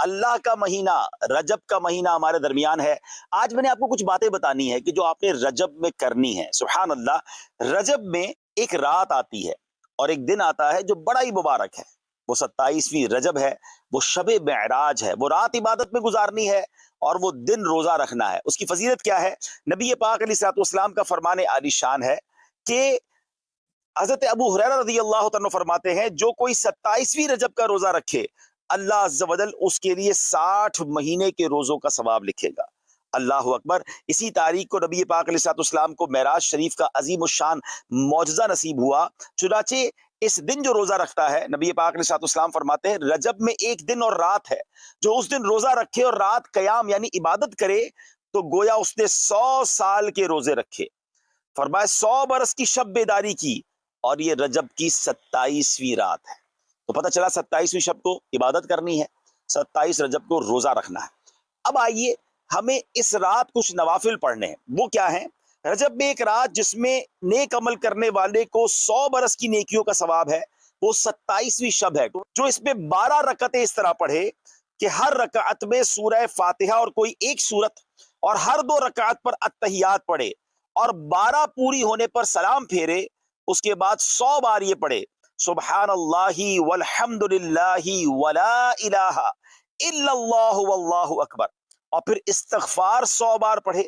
اللہ کا مہینہ رجب کا مہینہ ہمارے درمیان ہے. آج میں نے آپ کو کچھ باتیں بتانی ہے کہ جو آپ نے رجب میں کرنی ہے. سبحان اللہ، رجب میں ایک رات آتی ہے اور ایک دن آتا ہے جو بڑا ہی مبارک ہے. وہ 27ویں رجب ہے، وہ شب معراج ہے. وہ رات عبادت میں گزارنی ہے اور وہ دن روزہ رکھنا ہے. اس کی فضیلت کیا ہے؟ نبی پاک علیہ الصلوۃ والسلام کا فرمان عالی شان ہے کہ حضرت ابو ہریرہ رضی اللہ عنہ فرماتے ہیں جو کوئی 27ویں رجب کا روزہ رکھے اللہ عز و جل اس کے لیے 60 مہینے کے روزوں کا ثواب لکھے گا. اللہ اکبر. اسی تاریخ کو نبی پاک علیہ الصلوۃ والسلام کو معراج شریف کا عظیم الشان معجزہ نصیب ہوا. چنانچہ اس دن جو روزہ رکھتا ہے، نبی پاک علیہ الصلوۃ والسلام فرماتے ہیں رجب میں ایک دن اور رات ہے، جو اس دن روزہ رکھے اور رات قیام یعنی عبادت کرے تو گویا اس نے 100 سال کے روزے رکھے. فرمایا 100 برس کی شب بیداری کی، اور یہ رجب کی 27ویں رات ہے. تو پتہ چلا 27ویں شب کو عبادت کرنی ہے، 27 رجب کو روزہ رکھنا ہے. اب آئیے ہمیں اس رات کچھ نوافل پڑھنے ہیں. وہ کیا ہیں؟ رجب میں ایک رات جس میں نیک عمل کرنے والے کو 100 برس کی نیکیوں کا ثواب ہے، وہ 27ویں شب ہے. جو اس میں 12 رکعتیں اس طرح پڑھے کہ ہر رکعت میں سورہ فاتحہ اور کوئی ایک سورت، اور ہر 2 رکعت پر التحیات پڑھے، اور 12 پوری ہونے پر سلام پھیرے. اس کے بعد 100 بار یہ پڑھے سبحان اللہ والحمد للہ ولا الہ الا اللہ واللہ اکبر، اور پھر استغفار 100 بار پڑھے،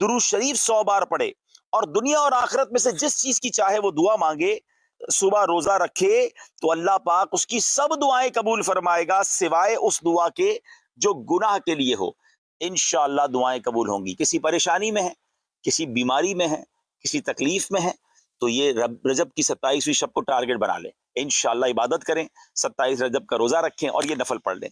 درود شریف 100 بار پڑھے، اور دنیا اور آخرت میں سے جس چیز کی چاہے وہ دعا مانگے. صبح روزہ رکھے تو اللہ پاک اس کی سب دعائیں قبول فرمائے گا سوائے اس دعا کے جو گناہ کے لیے ہو. انشاءاللہ دعائیں قبول ہوں گی. کسی پریشانی میں ہے، کسی بیماری میں ہے، کسی تکلیف میں ہے، تو یہ رجب کی 27ویں شب کو ٹارگٹ بنا لیں. انشاءاللہ عبادت کریں، 27 رجب کا روزہ رکھیں اور یہ نفل پڑھ لیں.